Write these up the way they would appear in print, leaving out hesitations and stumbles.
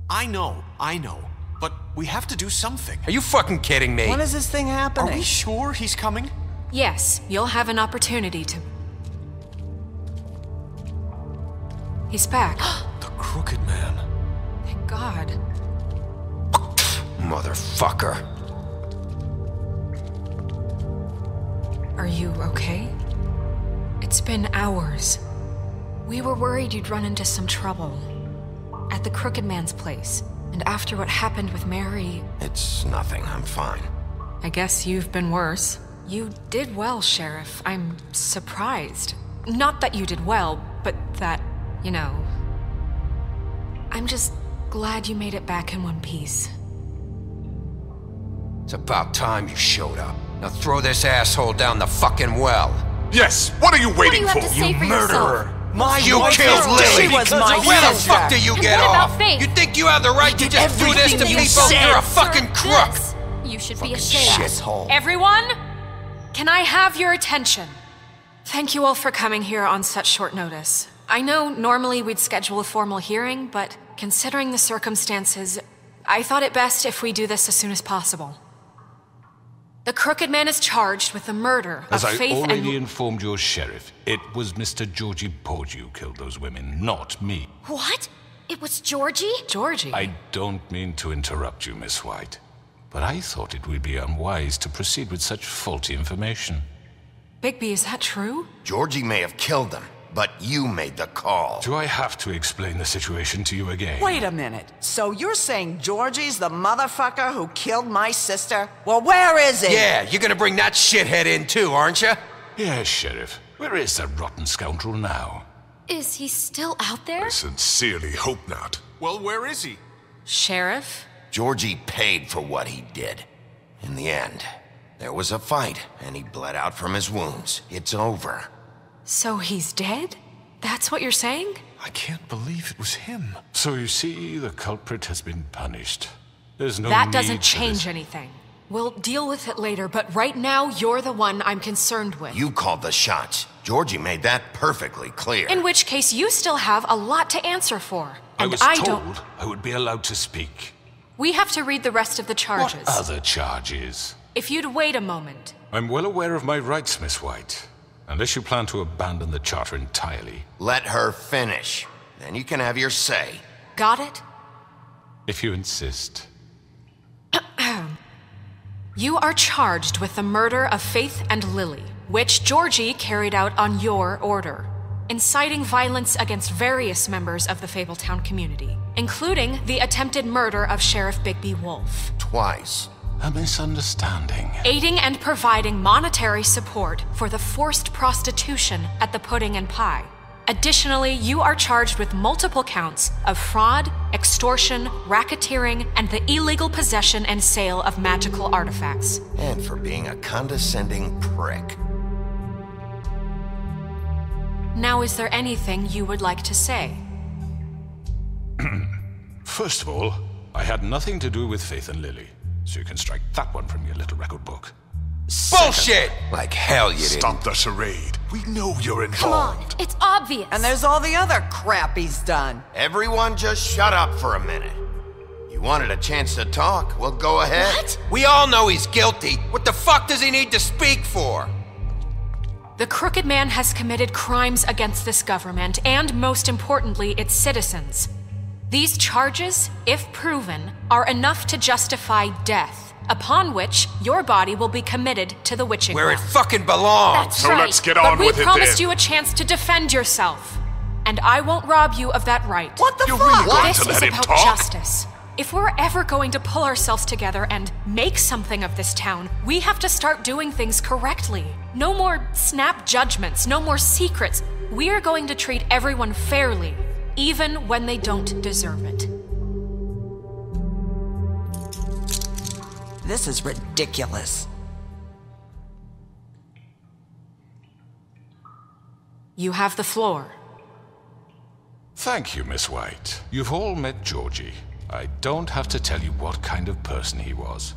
I know. But we have to do something. Are you fucking kidding me? When is this thing happening? Are we sure he's coming? Yes, you'll have an opportunity to... He's back. The Crooked Man. Thank God. Motherfucker. Are you okay? It's been hours. We were worried you'd run into some trouble. At the Crooked Man's place. And after what happened with Mary... It's nothing, I'm fine. I guess you've been worse. You did well, Sheriff. I'm surprised. Not that you did well, but that, you know... I'm just glad you made it back in one piece. It's about time you showed up. Now throw this asshole down the fucking well. Yes, what are you waiting for? You Murderer! You killed Lily! She was my Where the sister. fuck do you get what about off? Faith? You think you have the right to just do this to everything you people? said. You're a fucking crook! This. You should be ashamed. Shithole. Everyone, can I have your attention? Thank you all for coming here on such short notice. I know normally we'd schedule a formal hearing, but considering the circumstances, I thought it best if we do this as soon as possible. The Crooked Man is charged with the murder of As I Faith already and... informed your sheriff, it was Mr. Georgie Porgy who killed those women, not me. What? It was Georgie? Georgie? I don't mean to interrupt you, Miss White, but I thought it would be unwise to proceed with such faulty information. Bigby, is that true? Georgie may have killed them, but you made the call. Do I have to explain the situation to you again? Wait a minute. So you're saying Georgie's the motherfucker who killed my sister? Well, where is he? Yeah, you're gonna bring that shithead in too, aren't you? Yes, Sheriff. Where is that rotten scoundrel now? Is he still out there? I sincerely hope not. Well, where is he? Sheriff? Georgie paid for what he did. In the end, there was a fight, and he bled out from his wounds. It's over. So he's dead? That's what you're saying? I can't believe it was him. So you see, the culprit has been punished. There's no That need doesn't for change this. anything. We'll deal with it later, but right now, you're the one I'm concerned with. You called the shots. Georgie made that perfectly clear. In which case, you still have a lot to answer for. I And was I told don't... I would be allowed to speak. We have to read the rest of the charges. What other charges? If you'd wait a moment. I'm well aware of my rights, Miss White. Unless you plan to abandon the charter entirely. Let her finish. Then you can have your say. Got it? If you insist. You are charged with the murder of Faith and Lily, which Georgie carried out on your order, inciting violence against various members of the Fabletown community, including the attempted murder of Sheriff Bigby Wolf. Twice. A misunderstanding. Aiding and providing monetary support for the forced prostitution at the Pudding and Pie. Additionally, you are charged with multiple counts of fraud, extortion, racketeering, and the illegal possession and sale of magical artifacts. And for being a condescending prick. Now, is there anything you would like to say? First of all, I had nothing to do with Faith and Lily, so you can strike that one from your little record book. Bullshit! Like hell you didn't. Stop the charade. We know you're Come on, involved. it's obvious. And there's all the other crap he's done. Everyone just shut up for a minute. You wanted a chance to talk, well go ahead. What? We all know he's guilty. What the fuck does he need to speak for? The Crooked Man has committed crimes against this government and, most importantly, its citizens. These charges, if proven, are enough to justify death, upon which your body will be committed to the witching Where it well. fucking belongs. That's So right. let's get But on we with it promised then. you a chance to defend yourself, and I won't rob you of that right. What the You're fuck? really going This to is let him about talk? justice. If we're ever going to pull ourselves together and make something of this town, we have to start doing things correctly. No more snap judgments, no more secrets. We are going to treat everyone fairly, even when they don't deserve it. This is ridiculous. You have the floor. Thank you, Miss White. You've all met Georgie. I don't have to tell you what kind of person he was.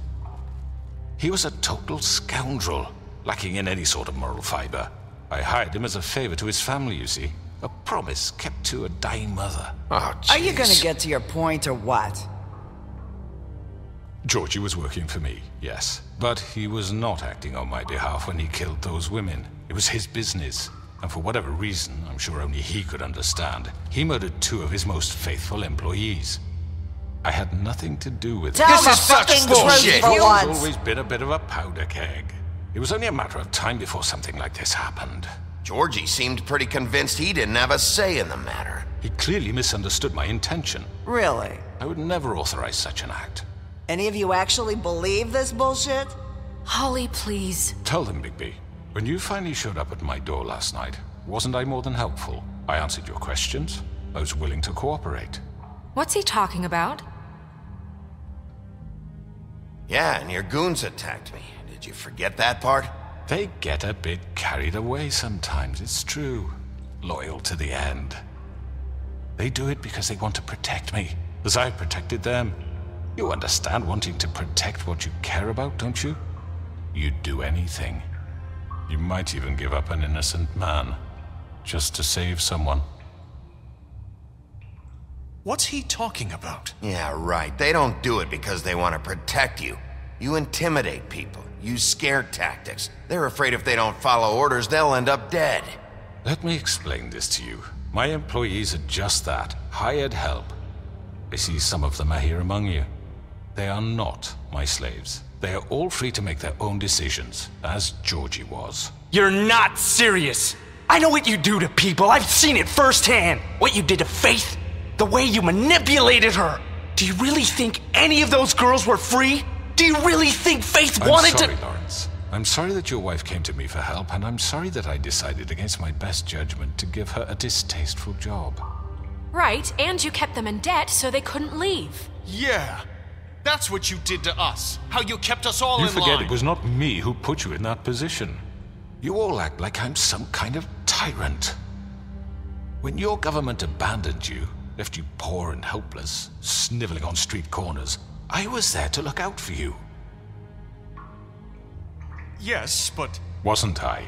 He was a total scoundrel, lacking in any sort of moral fiber. I hired him as a favor to his family, you see. A promise kept to a dying mother. Oh, jeez. Are you gonna get to your point or what? Georgie was working for me, yes. But he was not acting on my behalf when he killed those women. It was his business. And for whatever reason, I'm sure only he could understand, he murdered 2 of his most faithful employees. I had nothing to do with it. Tell This the is such fucking bullshit. truth for He's once. always been a bit of a powder keg. It was only a matter of time before something like this happened. Georgie seemed pretty convinced he didn't have a say in the matter. He clearly misunderstood my intention. Really? I would never authorize such an act. Any of you actually believe this bullshit? Holly, please. Tell them, Bigby. When you finally showed up at my door last night, wasn't I more than helpful? I answered your questions. I was willing to cooperate. What's he talking about? Yeah, and your goons attacked me. Did you forget that part? They get a bit carried away sometimes, it's true. Loyal to the end. They do it because they want to protect me, as I protected them. You understand wanting to protect what you care about, don't you? You'd do anything. You might even give up an innocent man, just to save someone. What's he talking about? Yeah, right. They don't do it because they want to protect you. You intimidate people, use scare tactics. They're afraid if they don't follow orders, they'll end up dead. Let me explain this to you. My employees are just that, hired help. I see some of them are here among you. They are not my slaves. They are all free to make their own decisions, as Georgie was. You're not serious. I know what you do to people. I've seen it firsthand. What you did to Faith. The way you manipulated her. Do you really think any of those girls were free? Do you really think Faith wanted I'm sorry, to— Lawrence. I'm sorry that your wife came to me for help, and I'm sorry that I decided against my best judgment to give her a distasteful job. Right, and you kept them in debt so they couldn't leave. Yeah. That's what you did to us. How you kept us all You in forget line. it was not me who put you in that position. You all act like I'm some kind of tyrant. When your government abandoned you, left you poor and helpless, sniveling on street corners, I was there to look out for you. Yes, but... Wasn't I?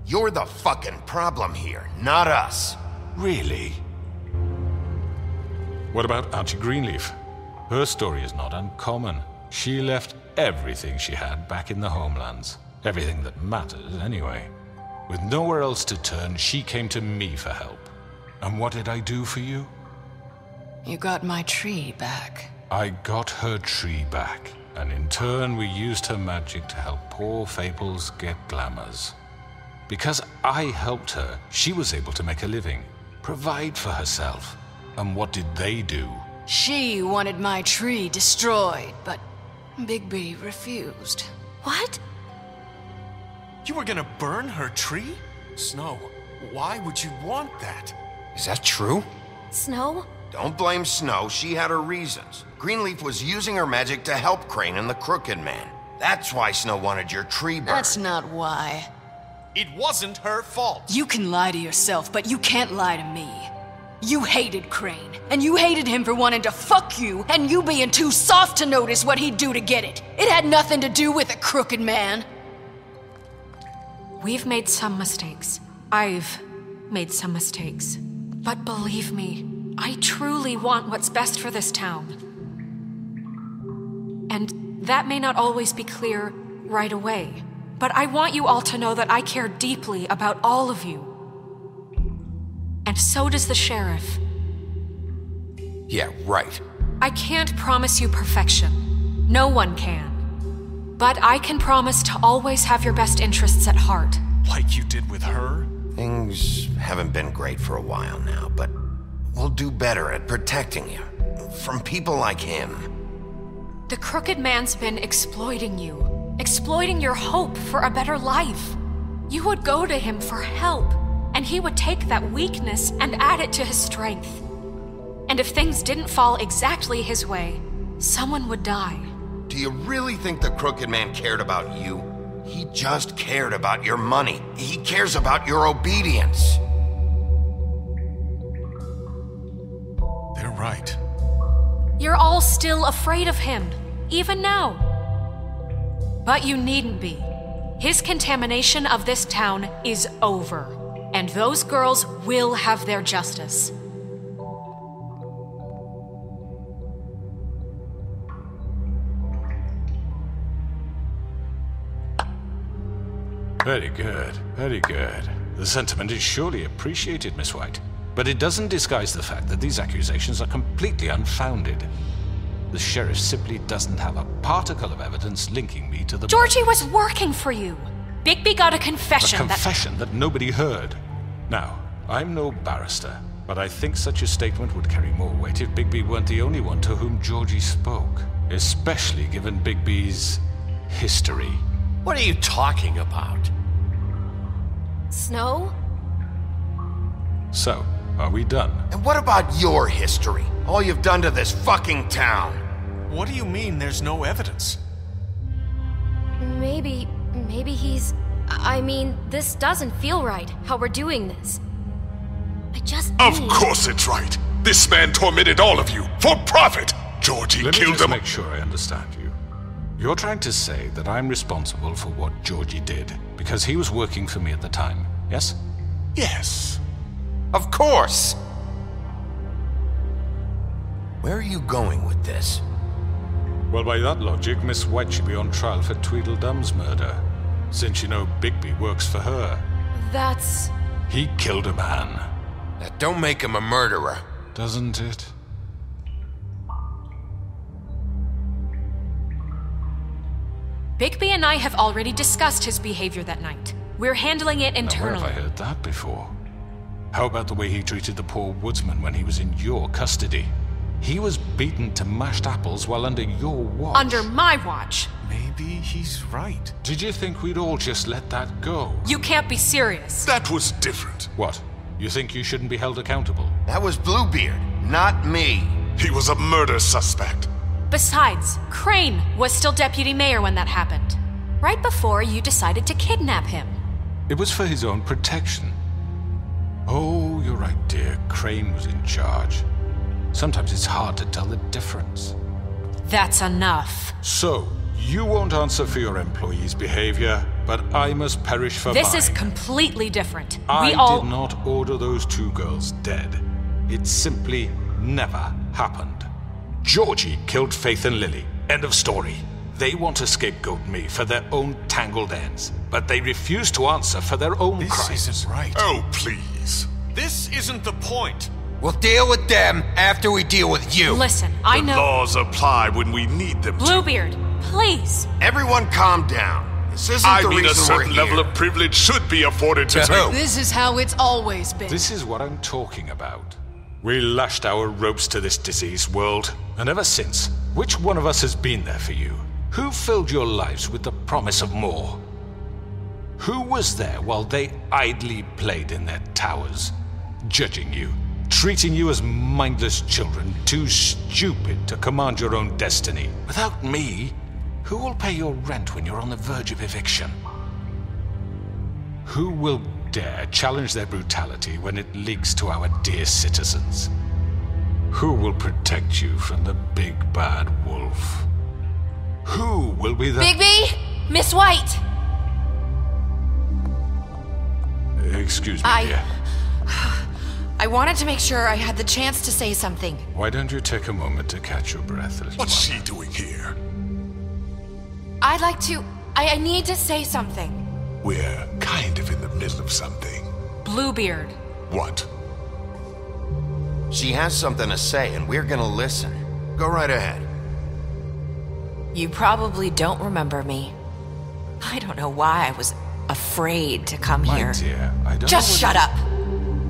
You're the fucking problem here, not us. Really? What about Archie Greenleaf? Her story is not uncommon. She left everything she had back in the homelands. Everything that mattered, anyway. With nowhere else to turn, she came to me for help. And what did I do for you? You got my tree back. I got her tree back, and in turn we used her magic to help poor Fables get glamours. Because I helped her, she was able to make a living, provide for herself. And what did they do? She wanted my tree destroyed, but Bigby refused. What? You were gonna burn her tree? Snow, why would you want that? Is that true? Snow? Don't blame Snow, she had her reasons. Greenleaf was using her magic to help Crane and the Crooked Man. That's why Snow wanted your tree burned. That's not why. It wasn't her fault. You can lie to yourself, but you can't lie to me. You hated Crane, and you hated him for wanting to fuck you, and you being too soft to notice what he'd do to get it. It had nothing to do with a Crooked Man. We've made some mistakes. I've made some mistakes. But believe me, I truly want what's best for this town. And that may not always be clear right away. But I want you all to know that I care deeply about all of you. And so does the sheriff. Yeah, right. I can't promise you perfection. No one can. But I can promise to always have your best interests at heart. Like you did with her? Things haven't been great for a while now, but we'll do better at protecting you. From people like him. The Crooked Man's been exploiting you. Exploiting your hope for a better life. You would go to him for help, and he would take that weakness and add it to his strength. And if things didn't fall exactly his way, someone would die. Do you really think the Crooked Man cared about you? He just cared about your money. He cares about your obedience. They're right. You're all still afraid of him, even now. But you needn't be. His contamination of this town is over, and those girls will have their justice. Very good, very good. The sentiment is surely appreciated, Miss White. But it doesn't disguise the fact that these accusations are completely unfounded. The sheriff simply doesn't have a particle of evidence linking me to the... Georgie was working for you. Bigby got a confession that nobody heard. Now, I'm no barrister, but I think such a statement would carry more weight if Bigby weren't the only one to whom Georgie spoke. Especially given Bigby's history. What are you talking about? Snow? So, are we done? And what about your history? All you've done to this fucking town? What do you mean there's no evidence? Maybe he's... I mean, this doesn't feel right, how we're doing this. I just Of course it's right. This man tormented all of you, for profit! Georgie Let me killed just them. make sure I understand you. You're trying to say that I'm responsible for what Georgie did, because he was working for me at the time, yes? Yes. Of course! Where are you going with this? Well, by that logic, Miss White should be on trial for Tweedledum's murder, since you know Bigby works for her. That's... He killed a man. That don't make him a murderer. Doesn't it? Bigby and I have already discussed his behavior that night. We're handling it internally. Now, where have I heard that before? How about the way he treated the poor woodsman when he was in your custody? He was beaten to mashed apples while under your watch. Under my watch. Maybe he's right. Did you think we'd all just let that go? You can't be serious. That was different. What? You think you shouldn't be held accountable? That was Bluebeard, not me. He was a murder suspect. Besides, Crane was still deputy mayor when that happened. Right before you decided to kidnap him. It was for his own protection. Oh, you're right, dear. Crane was in charge. Sometimes it's hard to tell the difference. That's enough. So, you won't answer for your employees' behavior, but I must perish for mine. This is completely different. I did not order those two girls dead. It simply never happened. Georgie killed Faith and Lily. End of story. They want to scapegoat me for their own tangled ends, but they refuse to answer for their own crimes. This isn't right. Oh, please. This isn't the point. We'll deal with them after we deal with you. Listen, I know... The laws apply when we need them to. Bluebeard, please. Everyone calm down. This isn't I the mean, reason a certain we're here. level of privilege should be afforded to who? This is how it's always been. This is what I'm talking about. We lashed our ropes to this diseased world, and ever since, which one of us has been there for you? Who filled your lives with the promise of more? Who was there while they idly played in their towers, judging you, treating you as mindless children, too stupid to command your own destiny? Without me, who will pay your rent when you're on the verge of eviction? Who will dare challenge their brutality when it leaks to our dear citizens? Who will protect you from the big bad wolf? Who will be the... Bigby! Miss White! Excuse me, dear. I wanted to make sure I had the chance to say something. Why don't you take a moment to catch your breath, little What's one? she doing here? I'd like to... I need to say something. We're kind of in the middle of something. Bluebeard. What? She has something to say, and we're gonna listen. Go right ahead. You probably don't remember me. I don't know why I was afraid to come My here. dear, I don't Just know shut up!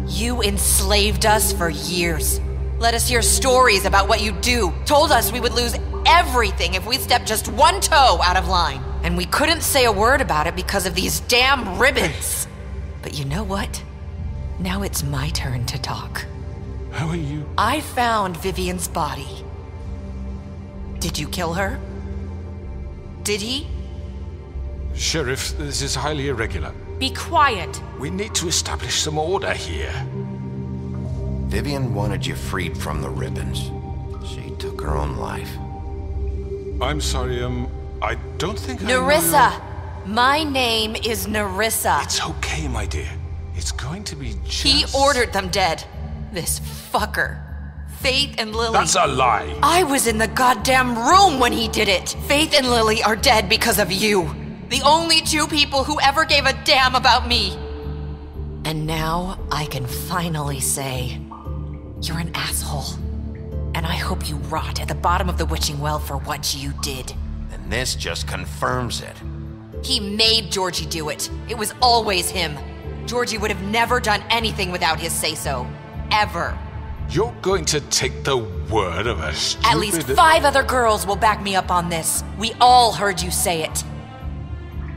You enslaved us for years. Let us hear stories about what you do. Told us we would lose everything if we stepped just one toe out of line. And we couldn't say a word about it because of these damn ribbons. But you know what? Now it's my turn to talk. How are you? I found Vivian's body. Did you kill her? Did he? Sheriff, this is highly irregular. Be quiet. We need to establish some order here. Vivian wanted you freed from the ribbons. She took her own life. I'm sorry, I don't think I know Nerissa! My name is Nerissa. It's okay, my dear. It's going to be just... He ordered them dead. This fucker. Faith and Lily... That's a lie. I was in the goddamn room when he did it. Faith and Lily are dead because of you. The only two people who ever gave a damn about me. And now I can finally say, you're an asshole. And I hope you rot at the bottom of the witching well for what you did. And this just confirms it. He made Georgie do it. It was always him. Georgie would have never done anything without his say-so. Ever. You're going to take the word of a stupid... At least 5 other girls will back me up on this. We all heard you say it.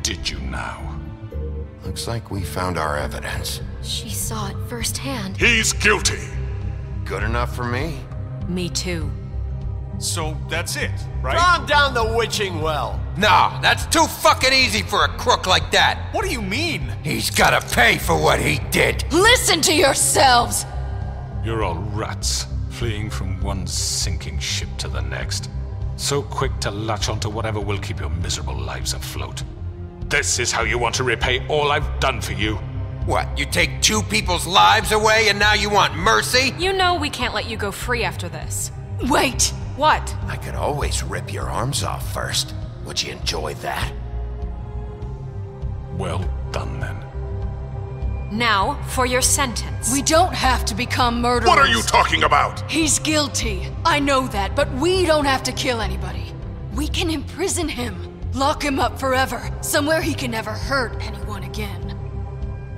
Did you now? Looks like we found our evidence. She saw it firsthand. He's guilty. Good enough for me. Me too. So that's it, right? Calm down the witching well. No, that's too fucking easy for a crook like that. What do you mean? He's gotta pay for what he did. Listen to yourselves! You're all rats, fleeing from one sinking ship to the next. So quick to latch onto whatever will keep your miserable lives afloat. This is how you want to repay all I've done for you? What, you take 2 people's lives away and now you want mercy? You know we can't let you go free after this. Wait! What? I could always rip your arms off first. Would you enjoy that? Well done, then. Now, for your sentence. We don't have to become murderers. What are you talking about? He's guilty. I know that, but we don't have to kill anybody. We can imprison him. Lock him up forever. Somewhere he can never hurt anyone again.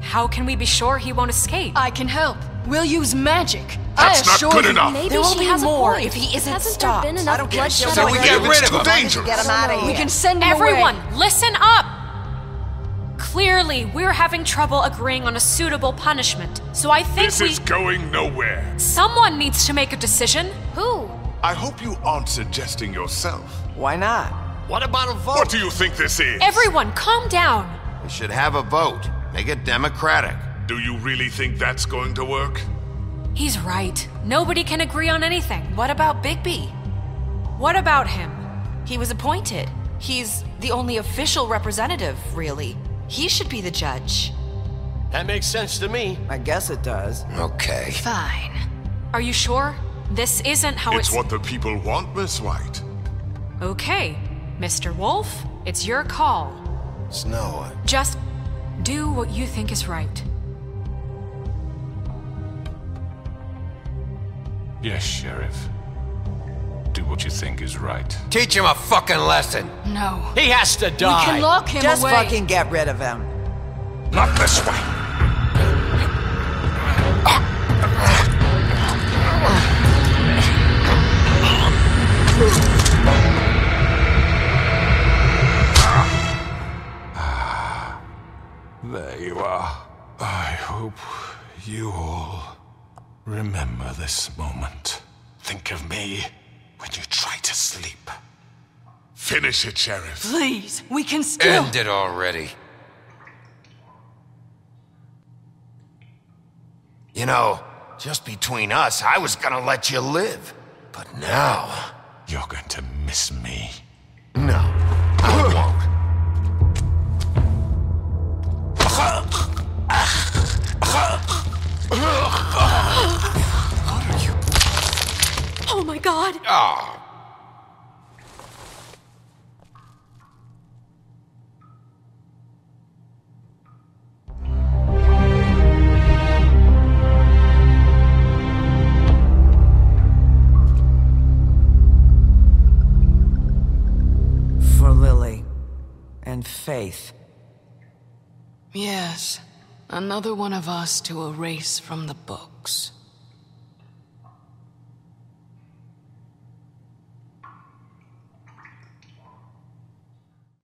How can we be sure he won't escape? I can help. We'll use magic. That's not good enough. Maybe There will she be has more a point. if he isn't Hasn't stopped. there been enough bloodshed So we already? get rid of him. Dangerous. Get him out of here. We can send him Everyone, away. listen up! Clearly, we're having trouble agreeing on a suitable punishment, so I think This is going nowhere. Someone needs to make a decision. Who? I hope you aren't suggesting yourself. Why not? What about a vote? What do you think this is? Everyone, calm down. We should have a vote. Make it democratic. Do you really think that's going to work? He's right. Nobody can agree on anything. What about Bigby? What about him? He was appointed. He's the only official representative, really. He should be the judge. That makes sense to me. I guess it does. Okay. Fine. Are you sure? This isn't how It's what the people want, Miss White. Okay, Mr. Wolf, it's your call. Snow, Just do what you think is right. Yes, Sheriff. Do what you think is right. Teach him a fucking lesson. No. He has to die. We can lock him Just away. fucking get rid of him. Not this way! There you are. I hope you all remember this moment. Think of me when you try to sleep. Finish it, Sheriff. Please, we can still... End it already. you know, just between us, I was gonna let you live. But now... You're going to miss me. No, I won't. Oh my god! Oh. For Lily. And Faith. Yes. Another one of us to erase from the books.